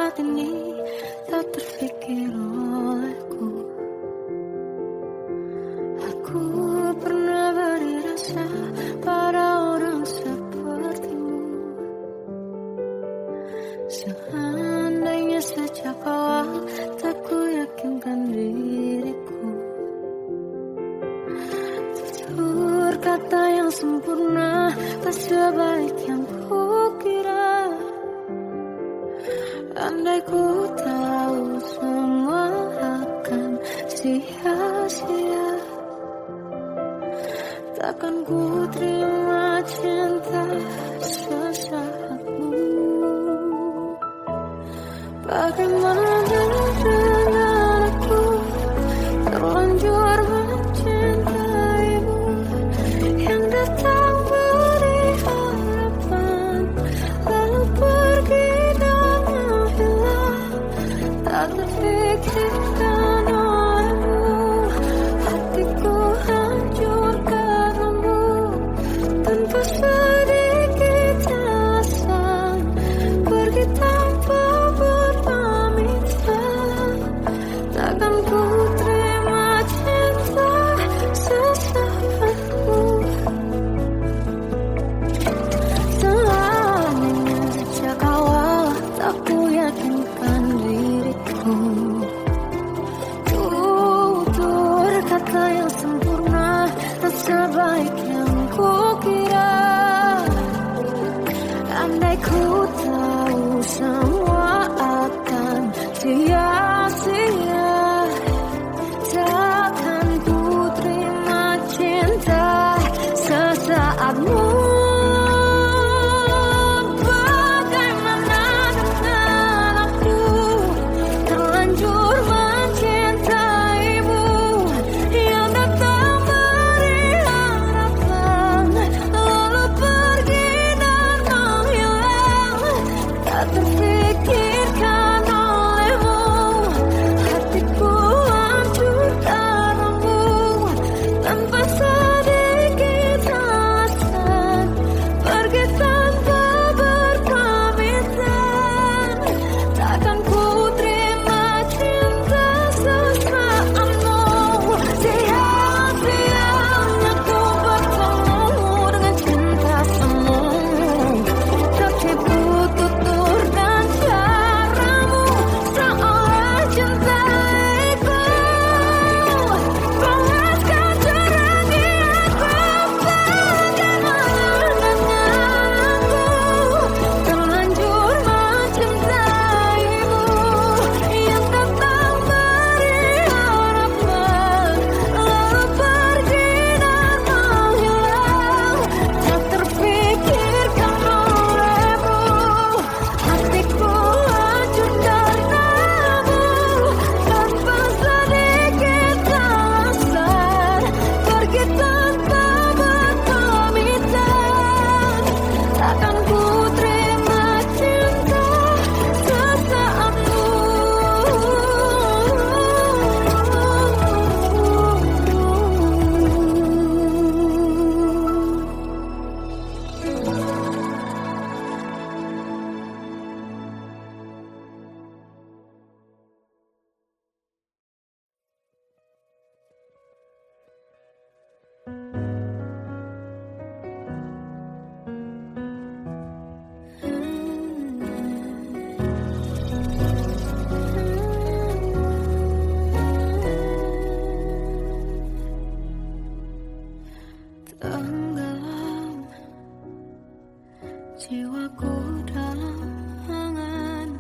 saat ini tak terfikir olehku. Aku pernah beri rasa pada orang sepertimu. Seandainya sejak awal tak ku yakinkan diriku. Tutur kata yang sempurna tak sebaik yang kukira. Andai ku tahu semua akan sia-sia, takkan ku terima cinta sesaatmu. Bagaimana dengan aku terlanjur mencintaimu, yang datang beri harapan lalu pergi dan menghilang, tak terfikirkan olehmu. Hatiku hancur karenamu tanpa sedikit alasan, pergi tanpa berpamitan. Takkan ku terima cinta sesaatku. Seandainya sejak awal tak ku yakinkan diriku. Tutur kata yang sempurna tak sebaik yang kukira. Andai ku tahu semua akan sia-sia, takkan ku terima cinta sesaatmu. Bagaimana dengan aku terlanjur mencintaimu, yang datang beri harapan lalu pergi dan menghilang, tak terfikirkan olehmu. Hatiku hancur karenamu tanpa sedikit alasan, pergi tanpa berpamitan. Takkan ku terima cinta sesaatmu. Sia-sianya ku bertemu dengan cinta semu, tertipu tutur dan caramu seolah cintaiku. Balaskan cerangi aku. Bagaimana dengan aku terlanjur mencintaimu, yang datang beri harapan lalu pergi dan menghilang, tak terfikirkan olehmu. Hatiku hancur karenamu tanpa sedikit alasan, pergi tanpa berpamitan. Takkan ku terima cinta sesaatmu. Tenggelam jiwaku dalam angan,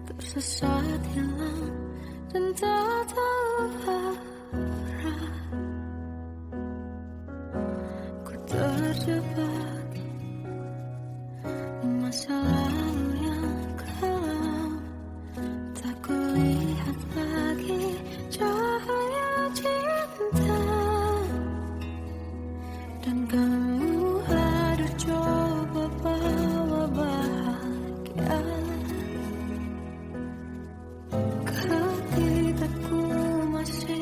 tersesat hilang dan tak tahu arah. Ku terjebak masa lalu yang kelam, tak kulihat lagi cahaya cinta. Dan kamu hadir coba bawa bahagia ketika ku masih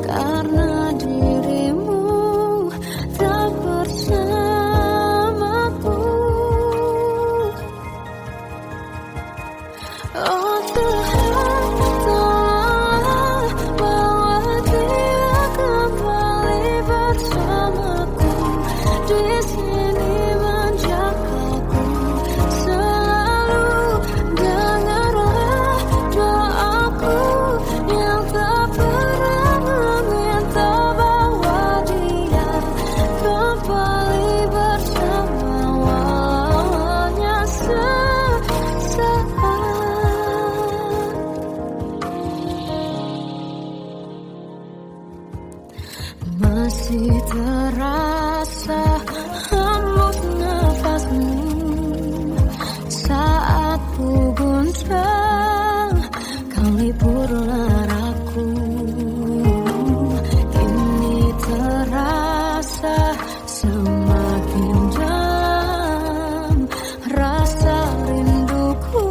karena dirimu tak bersamaku. Oh Tuhan, tolonglah bawa dia kembali bersamaku. Di sini menjagaku selalu. Dengarlah doaku yang tak pernah meminta, bawa dia kembali bersama walaunya sesaat. Masih terasa hembus nafasmu saat ku guncang kau liburlah aku. Kini terasa semakin dalam rasa rinduku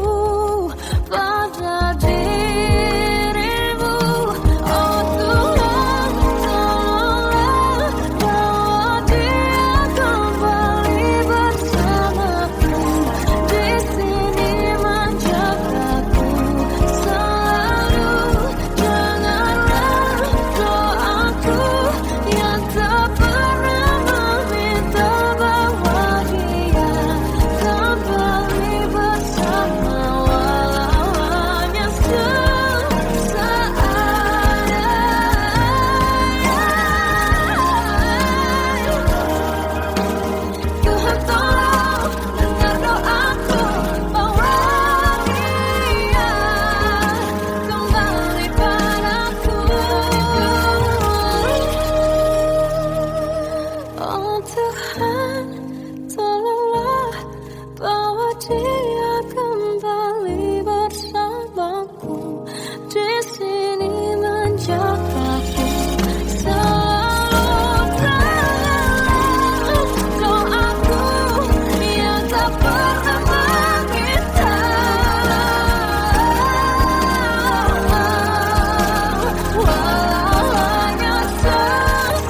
pada dirimu. Oh Tuhan, tolonglah bawa dia kembali bersamaku. Di sini menjagaku selalu. Dengarlah doaku yang tak pernah meminta, bawa dia kembali bersama walaunya sesaat. Tuhan tolong dengar doaku, bawa dia kembali padaku. Oh Tuhan, tolonglah bawa dia kembali bersamaku. Di sini menjagaku selalu. Doaku yang tak pernah meminta, walaunya sesaat.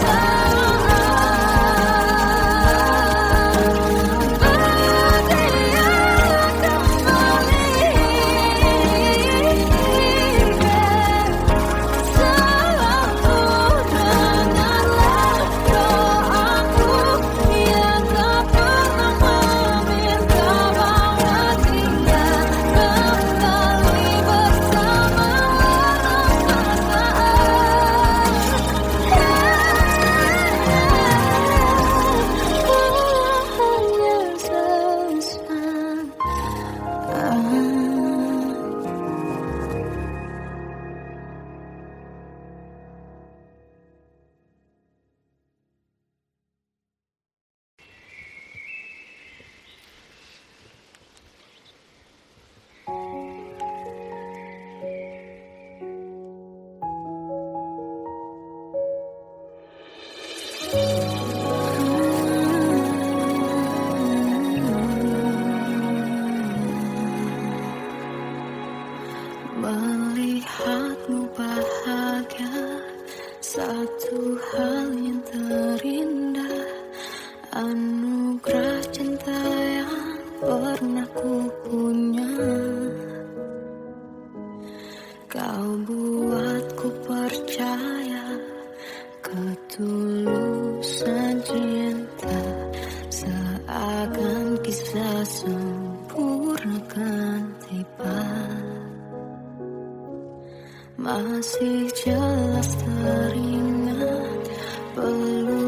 Melihatmu bahagia, satu hal yang terindah, anugerah cinta yang pernah ku punya. Kau buatku percaya ketulusan cinta, seakan kisah sempurna kan tiba. Masih jelas teringat peluk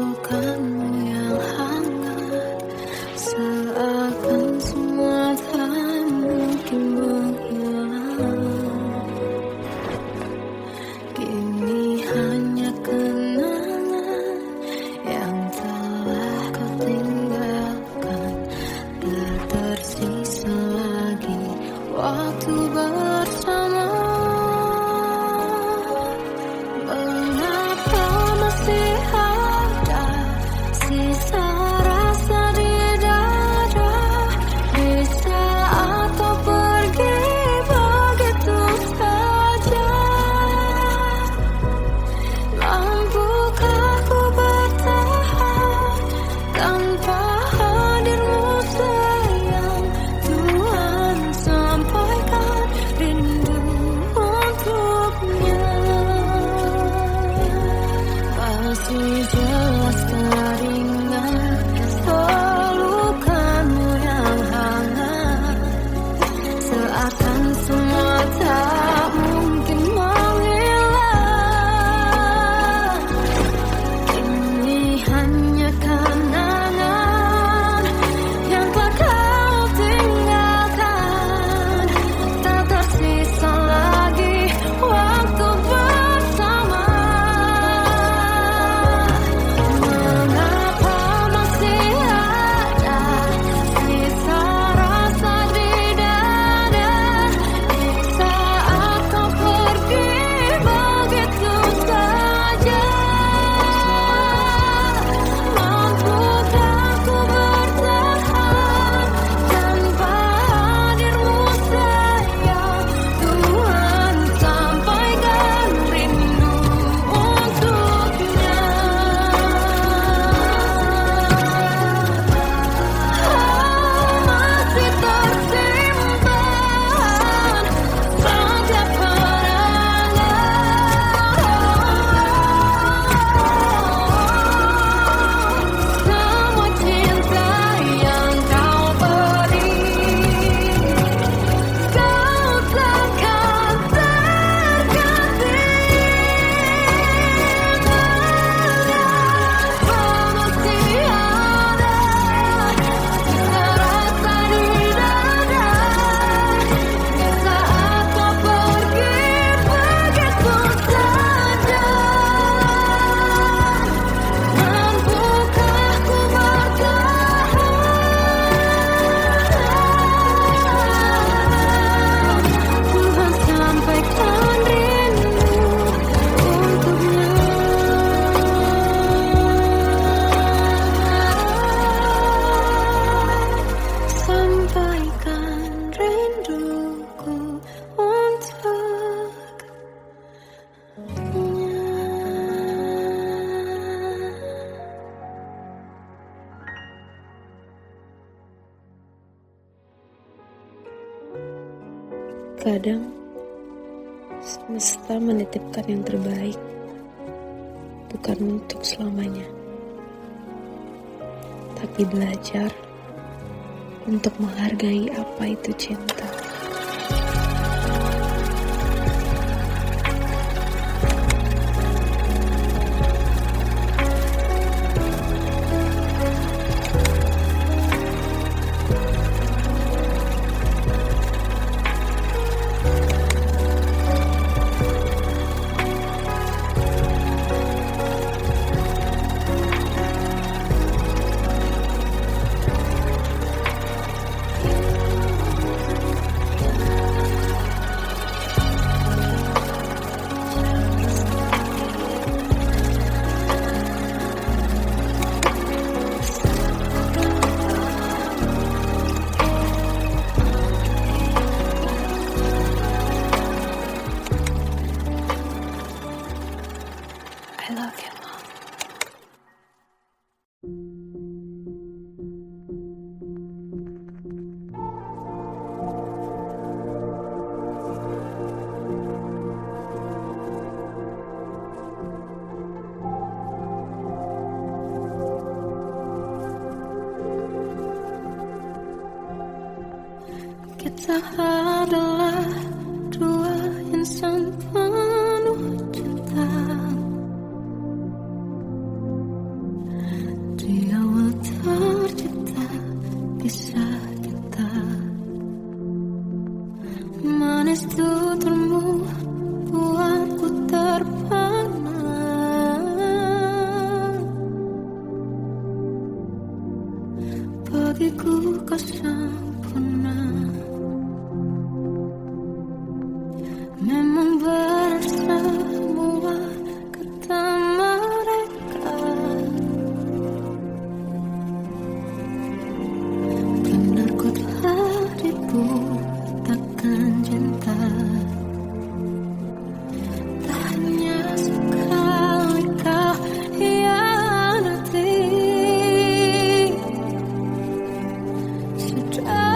Kadang semesta menitipkan yang terbaik, bukan untuk selamanya, tapi belajar untuk menghargai apa itu cinta. I love you, Mom. Kita adalah dua insan penuh cinta. Di awal tercipta kisah kita, manis tuturmu buatku terpana. Bagiku kau sempurna, memang berat semua kata mereka. Benar ku telah dibutakan cinta, tak hanya sekali kau hianati. Sudah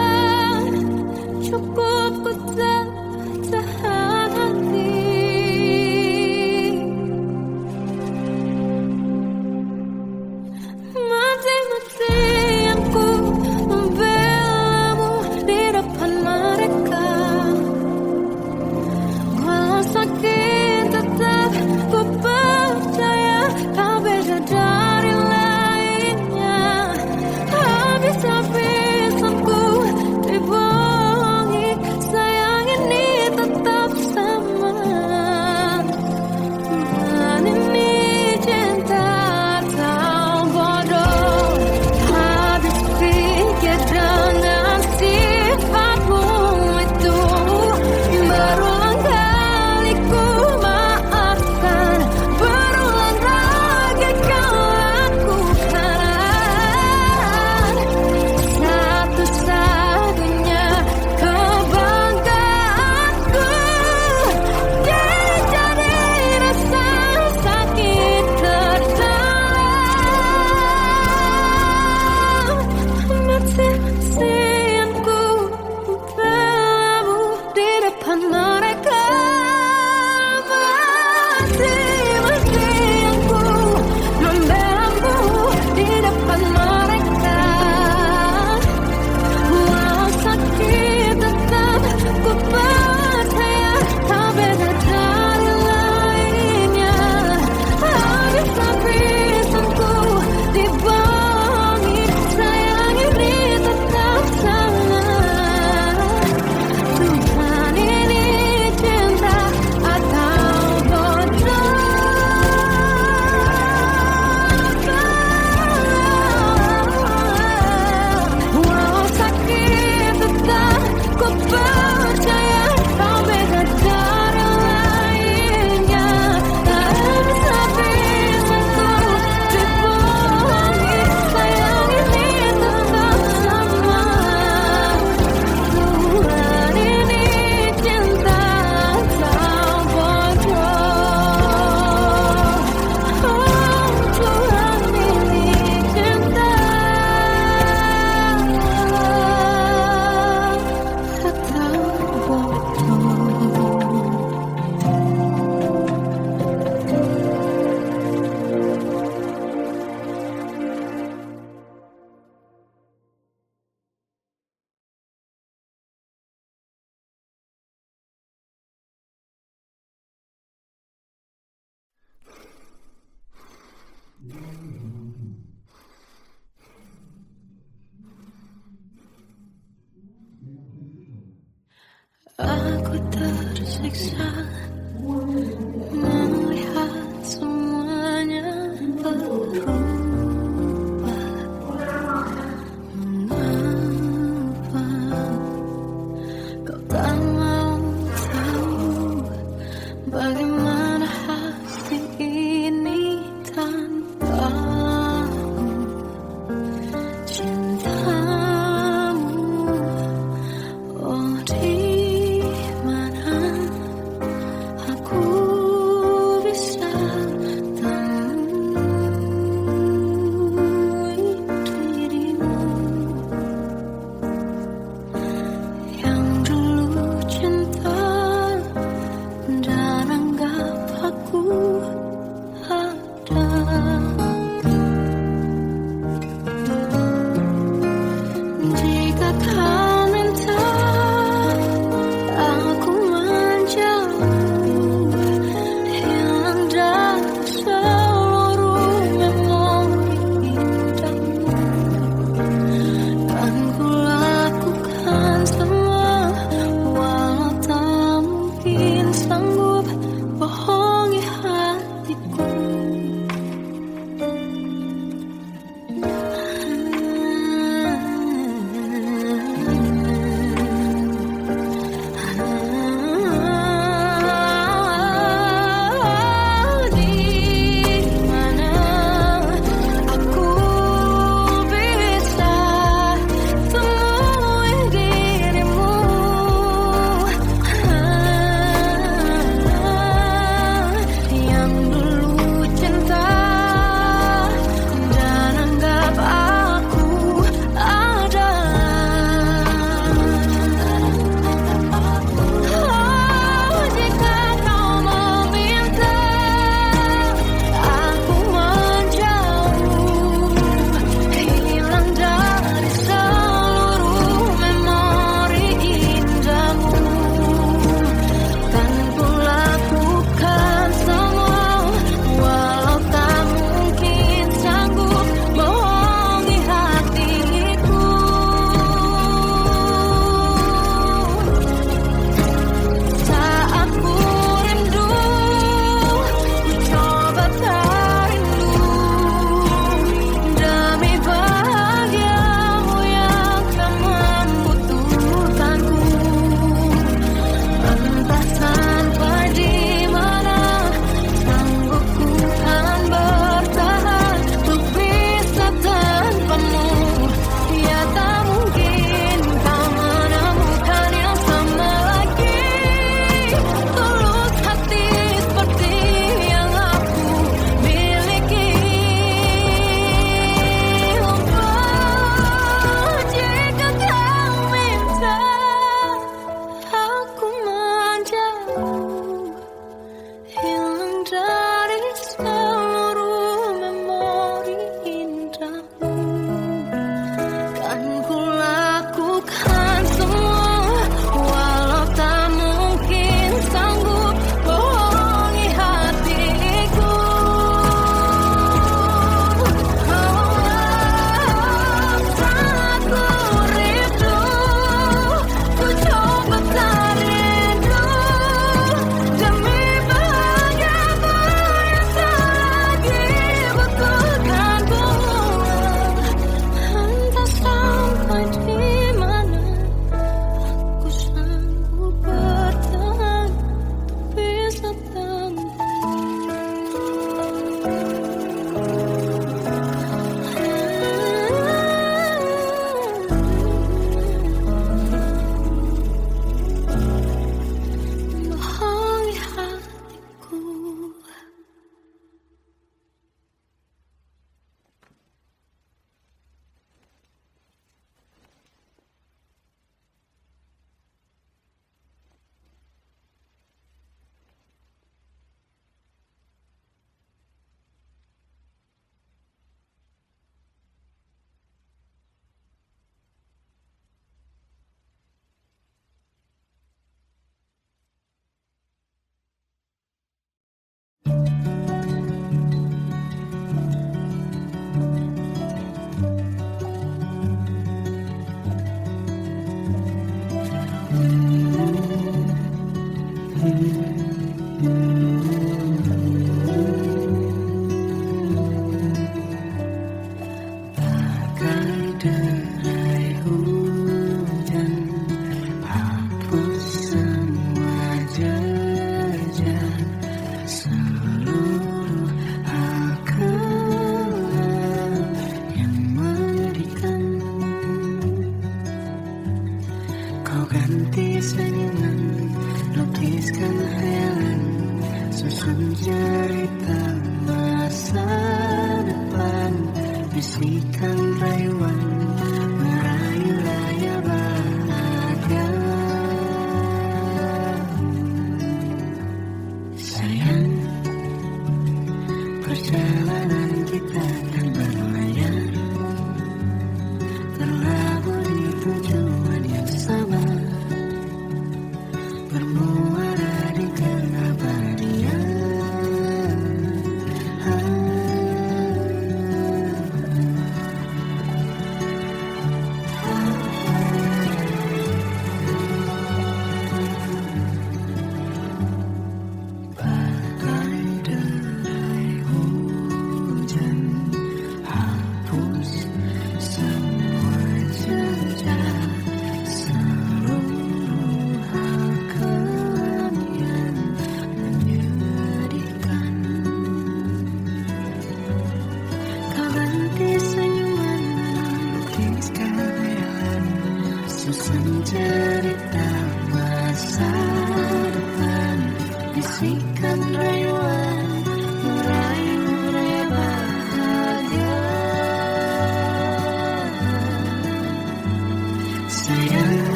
Aku tersiksa melihat semuanya berubah. Mengapa kau tak mau tahu bagaimana hati ini tanpa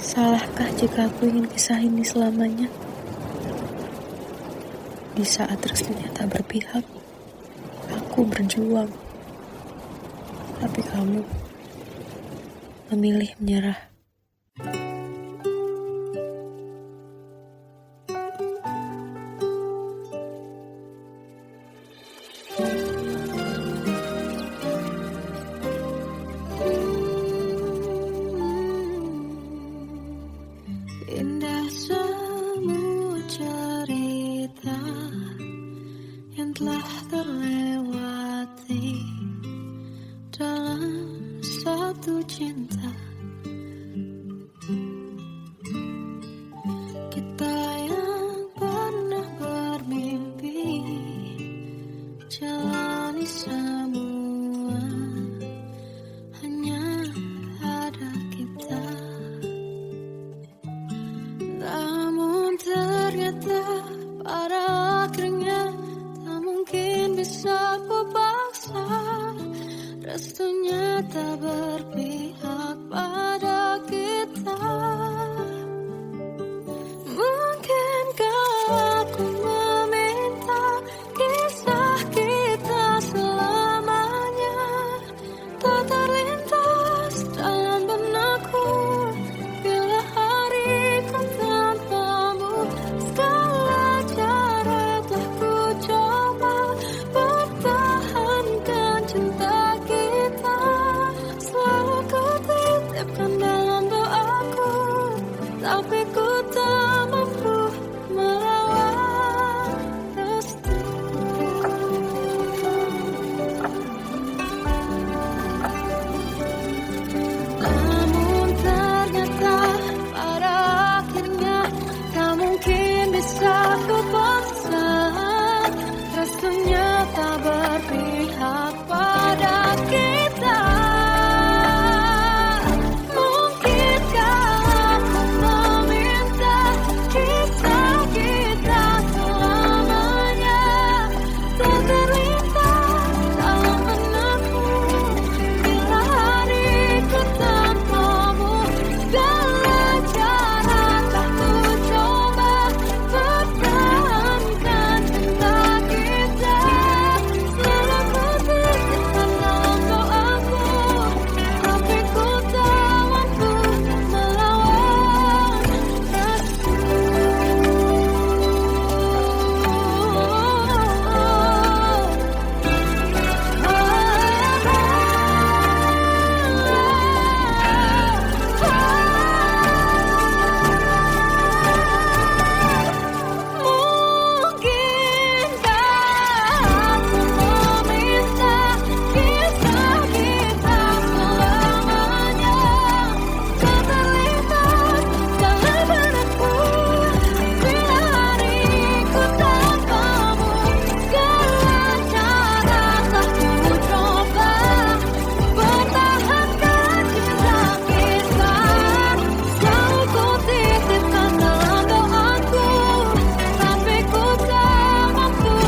Salahkah jika aku ingin kisah ini selamanya? Di saat restunya tak berpihak, aku berjuang. Tapi kamu memilih menyerah. Indah semua cerita yang telah terlewati dalam satu cinta. Kita yang pernah bermimpi jalani semua, hanya ada kita. Namun ternyata pada akhirnya tak mungkin bisa ku paksa. Restunya tak berpihak pada kita. Mungkinkah aku meminta kisah kita selamanya tak terlintas dalam benakku bila hariku tanpamu. Segala cara telah ku coba pertahankan cinta kita. Selalu ku titipkan dalam doaku, tapi ku tak mampu melawan restu. Namun ternyata pada akhirnya tak mungkin bisa ku paksa. Restunya tak berpihak pada kita. Mungkinkah aku meminta kisah kita selamanya tak terlintas dalam benakku bila hariku tanpamu. Segala cara tak ku coba pertahankan cinta kita. Selalu ku titipkan dalam doaku, tapi ku tak mampu melawan restu. Mungkinkah aku meminta kisah kita selamanya tak terlintas dalam benakku bila hariku tanpamu. Segala cara telah ku coba pertahankan cinta kita. Selalu ku titipkan dalam doaku, tapi ku tak mampu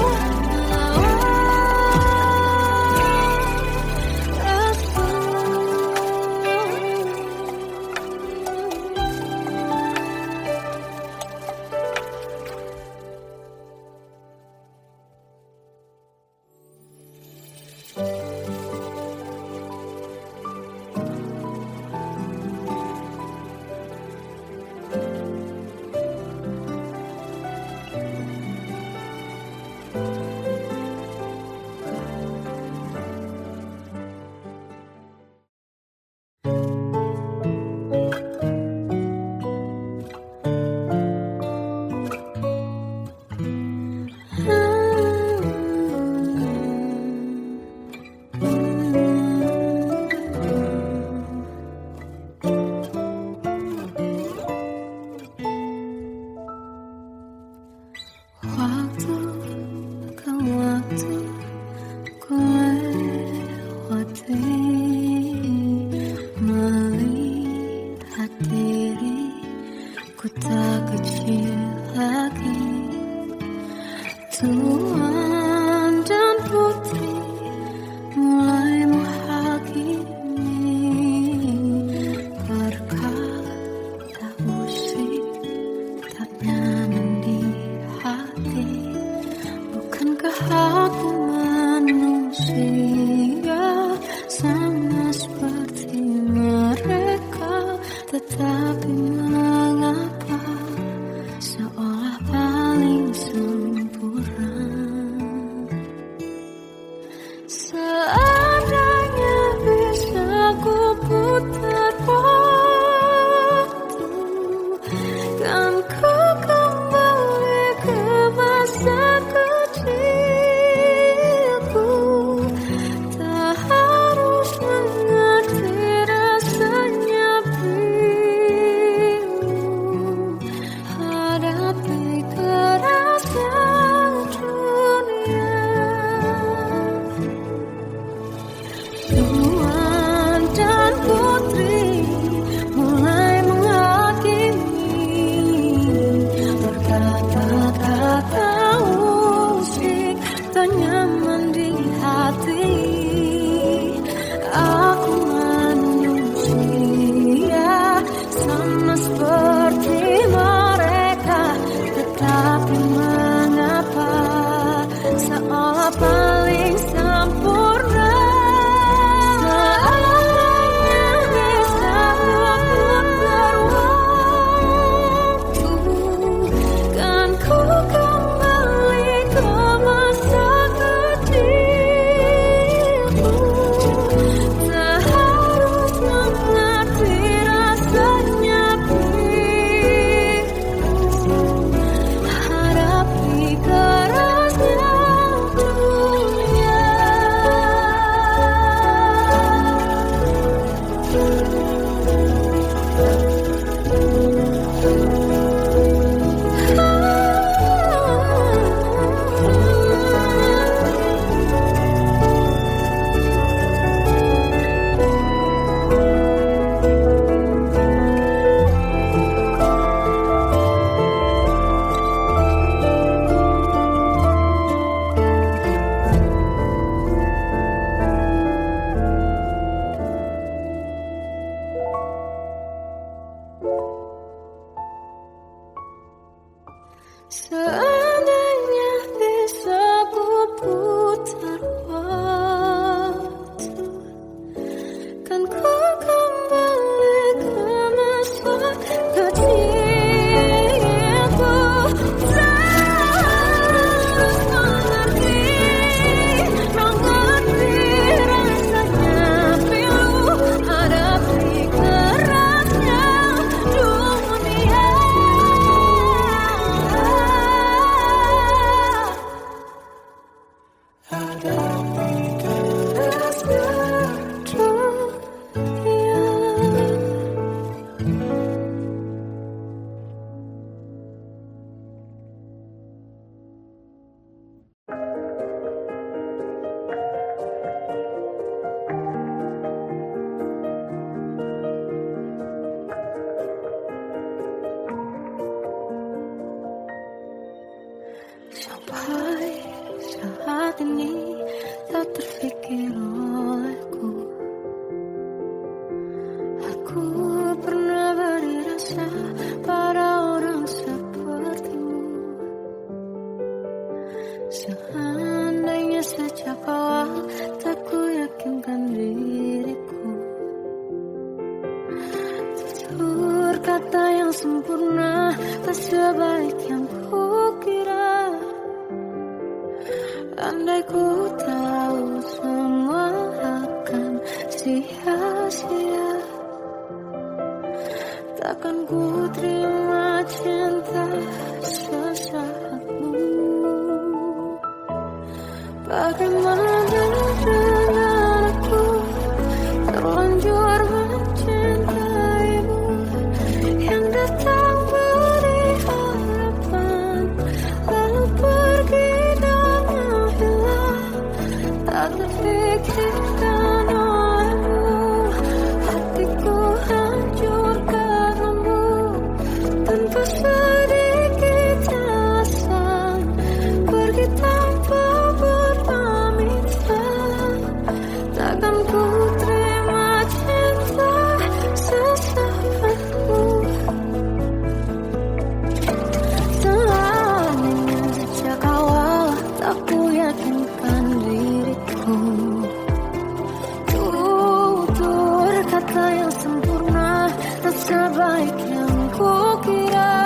waktu ke waktu ku lewati, melihat diri ku tak kecil lagi. Tuan dan putri mulai menghakimi berkata Aku manusia sama seperti mereka, tetapi mengapa seolah paling sempurna. Seandainya bisa ku putar waktu, kan ku kembali ke masa kecilku. Tak harus mengerti rasanya bingung hadapi kerasnya dunia. Tuan dan putri mulai menghakimi, berkata-kata usik tak nyaman di hati. Aku manusia sama seperti mereka, tetapi mengapa seolah paling sempurna. Seandainya bisa ku putar waktu, kan ku kembali ke masa kecilku. Terus mengerti rasanya pilu hadapi kerasnya dunia. Sampai saat ini tak terfikir olehku, aku pernah beri rasa pada orang sepertimu. Seandainya sejak awal tak ku yakinkan diriku, tutur kata yang sempurna tak sebaik yang kukira. Andai ku tahu semua akan sia-sia, takkan ku terima cinta sesaatmu. Bagaimana dengan aku terlanjur mencintaimu, yang datang beri harapan lalu pergi dan menghilang, tak terfikirkan olehmu. Hatiku hancur karenamu tanpa sedikit alasan, pergi tanpa berpamitan. meyakinkan diriku. Tutur kata yang sempurna, tak sebaik yang kukira.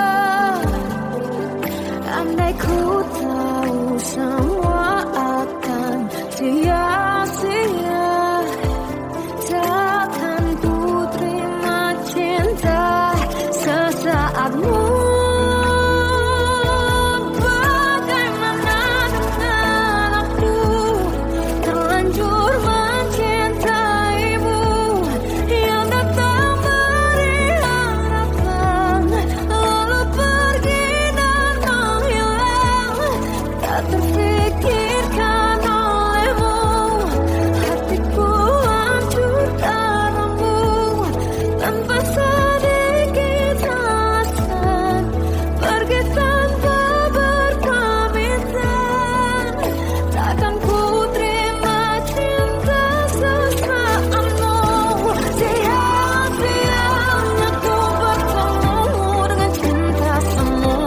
Andai ku tahu semua akan sia-sia, takkan ku terima cinta sesaatmu. Bagaimana dengan aku, terlanjur mencintaimu, yang datang beri harapan, lalu pergi dan menghilang, tak terfikirkan olehmu. Hatiku hancur karenamu, tanpa sedikit alasan, pergi tanpa berpamitan. Takkan ku terima cinta sesaatmu. Sia-sia aku bertemu dengan cinta semu,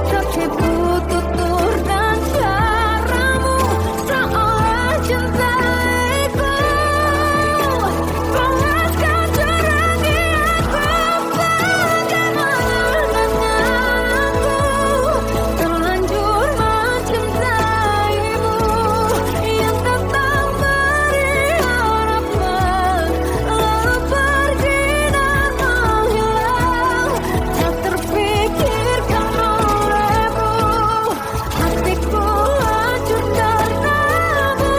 tertipu tutur dan caramu, seolah cintaiku balaskan cerangi aku. Bagaimana dengan aku, terlanjur mencintaimu, yang datang beri harapan, lalu pergi dan menghilang, tak terfikirkan olehmu. Hatiku hancur karenamu,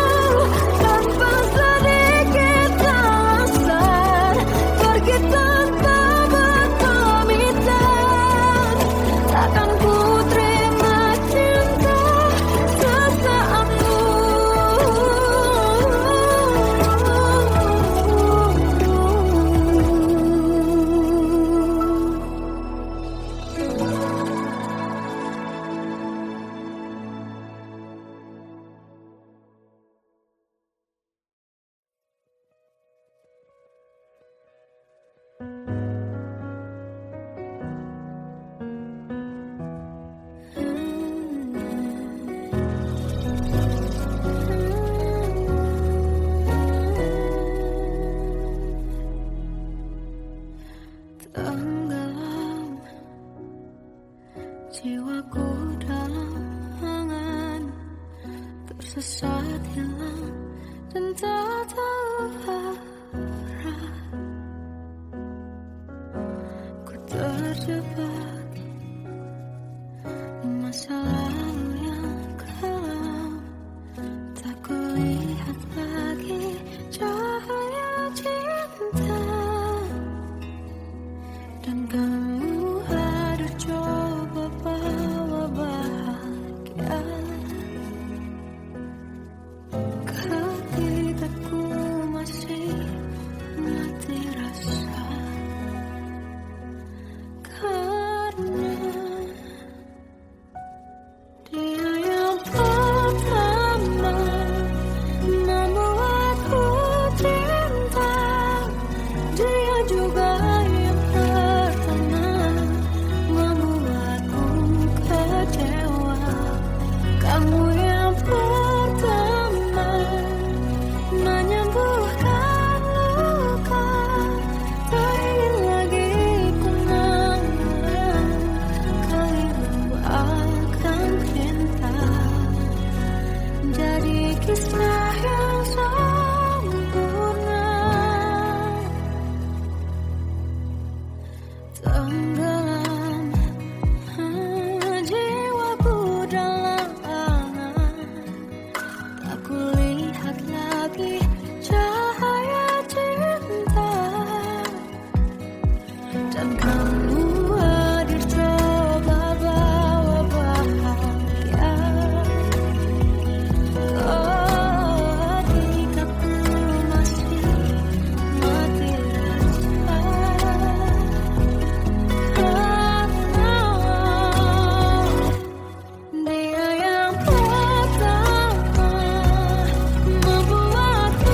tanpa sedikit alasan, pergi tanpa berpamitan. Takkan ku terima cinta sesaatmu. Tenggelam jiwaku dalam angan, tersesat hilang dan tak tahu arah. Ku terjebak di masa lalu yang kelam, tak kulihat lagi cahaya cinta. Dan kamu hadir coba bawa bahagia, ketika ku masih mati rasa. Karena dia yang pertama membuatku cinta, dia juga yang pertama membuatku kecewa. Kamu yang pertama menyembuhkan luka, tak ingin lagi kenangan keliru akan cinta. Jadi kisah yang sempurna. Tenggelam jiwaku dalam angan, tak kulihat lagi cahaya cinta. Dan kamu hadir coba bawa bahagia, ketika ku masih mati rasa. Karena dia yang pertama membuatku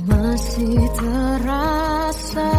masih terasa.